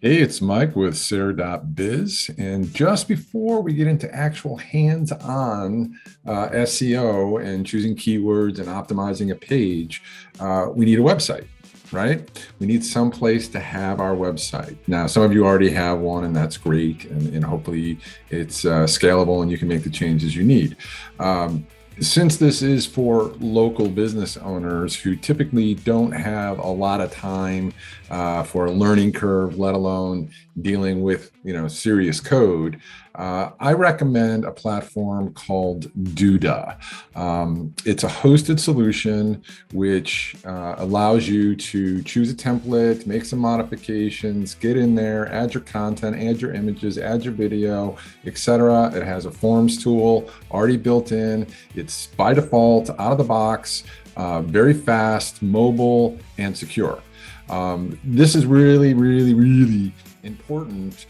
Hey, it's Mike with Serr.biz. And just before we get into actual hands-on SEO and choosing keywords and optimizing a page, we need a website, right? We need some place to have our website. Now, some of you already have one, and that's great. And hopefully it's scalable and you can make the changes you need. Since this is for local business owners who typically don't have a lot of time for a learning curve, let alone dealing with serious code, I recommend a platform called Duda. It's a hosted solution which allows you to choose a template, make some modifications, get in there, add your content, add your images, add your video, etc. It has a forms tool already built in. It's by default, out of the box, very fast, mobile, and secure. This is really, really, really important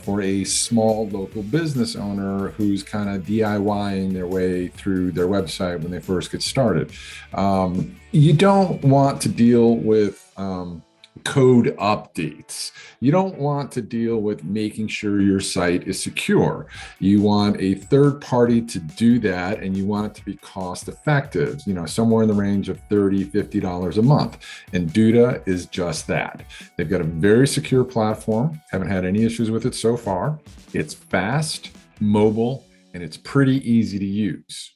for a small local business owner who's kind of DIYing their way through their website when they first get started. You don't want to deal with code updates. You don't want to deal with making sure your site is secure. You want a third party to do that, and you want it to be cost effective, somewhere in the range of $30, $50 a month. And Duda is just that. They've got a very secure platform. Haven't had any issues with it so far. It's fast, mobile, and it's pretty easy to use.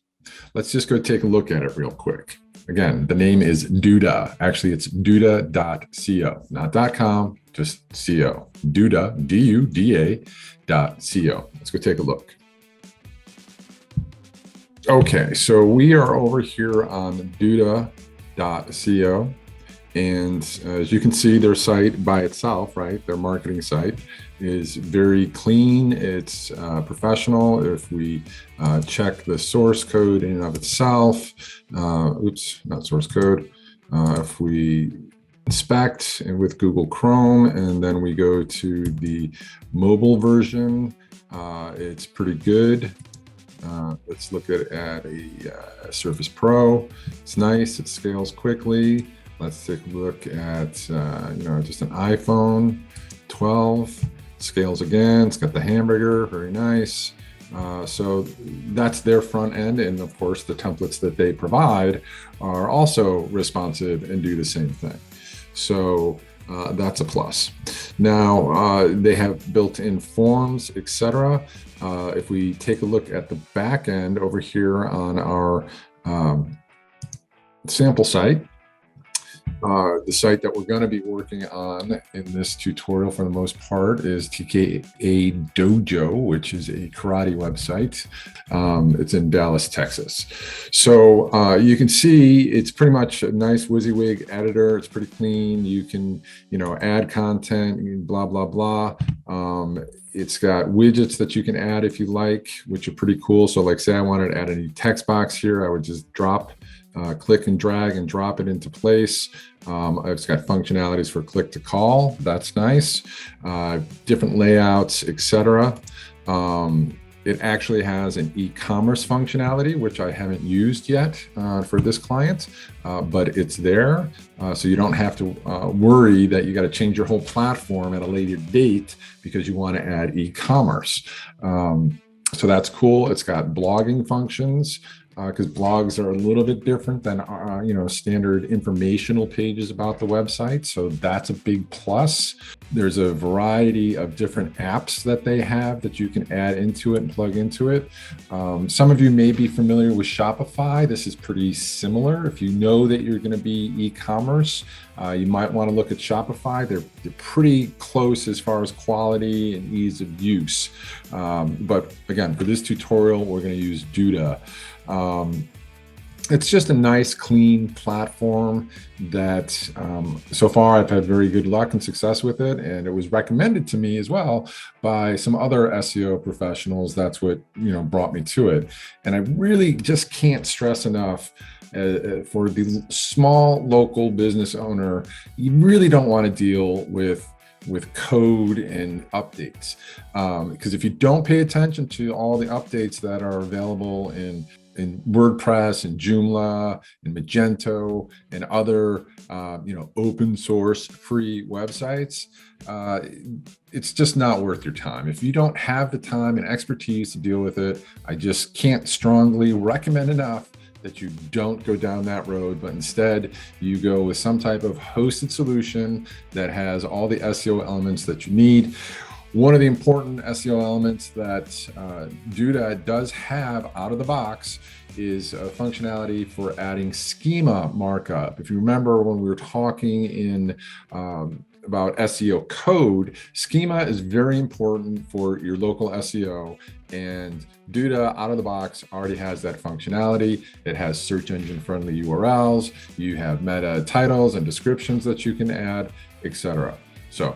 Let's just go take a look at it real quick. Again, the name is Duda. Actually, it's duda.co, not .com, just co. Duda, D-U-D-A.co. Let's go take a look. Okay, so we are over here on duda.co. And as you can see, their site by itself, right, their marketing site is very clean. It's professional. If we check the source code in and of itself, oops, not source code. If we inspect and with Google Chrome, and then we go to the mobile version, it's pretty good. Let's look at a Surface Pro. It's nice. It scales quickly. Let's take a look at, just an iPhone 12, scales again. It's got the hamburger, very nice. So that's their front end. And of course, the templates that they provide are also responsive and do the same thing. So that's a plus. Now, they have built-in forms, etc. If we take a look at the back end over here on our sample site, the site that we're going to be working on in this tutorial for the most part is TKA Dojo, which is a karate website. It's in Dallas, Texas. So you can see it's pretty much a nice WYSIWYG editor. It's pretty clean. You can, add content, blah, blah, blah. It's got widgets that you can add if you like, which are pretty cool. So like say I wanted to add a new text box here, I would just click and drag and drop it into place. It's got functionalities for click to call. That's nice. Different layouts, etc. It actually has an e-commerce functionality, which I haven't used yet for this client, but it's there. So you don't have to worry that you got to change your whole platform at a later date because you want to add e-commerce. So that's cool. It's got blogging functions, because blogs are a little bit different than standard informational pages about the website. So that's a big plus. There's a variety of different apps that they have that you can add into it and plug into it. Some of you may be familiar with Shopify. This is pretty similar. If you know that you're going to be e-commerce, you might want to look at Shopify. They're pretty close as far as quality and ease of use. But again, for this tutorial, we're going to use Duda. It's just a nice, clean platform that so far I've had very good luck and success with it. And it was recommended to me as well by some other SEO professionals. That's what, brought me to it. And I really just can't stress enough for the small local business owner, you really don't want to deal with code and updates. Because if you don't pay attention to all the updates that are available in in WordPress and Joomla and Magento and other open source free websites, it's just not worth your time. If you don't have the time and expertise to deal with it, I just can't strongly recommend enough that you don't go down that road, but instead you go with some type of hosted solution that has all the SEO elements that you need. One of the important SEO elements that Duda does have out of the box is a functionality for adding schema markup. If you remember when we were talking in about SEO code, schema is very important for your local SEO, and Duda out of the box already has that functionality. It has search engine friendly URLs, you have meta titles and descriptions that you can add, etc. So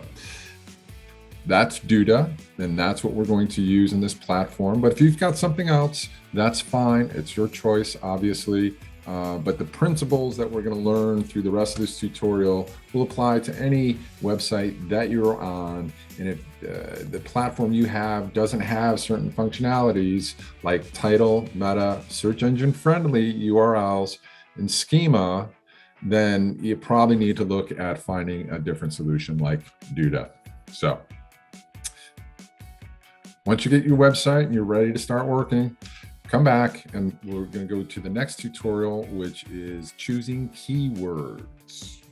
that's Duda, and that's what we're going to use in this platform. But if you've got something else, that's fine. It's your choice, obviously. But the principles that we're going to learn through the rest of this tutorial will apply to any website that you're on. And if the platform you have doesn't have certain functionalities like title, meta, search engine friendly URLs, and schema, then you probably need to look at finding a different solution like Duda. So once you get your website and you're ready to start working, come back and we're going to go to the next tutorial, which is choosing keywords.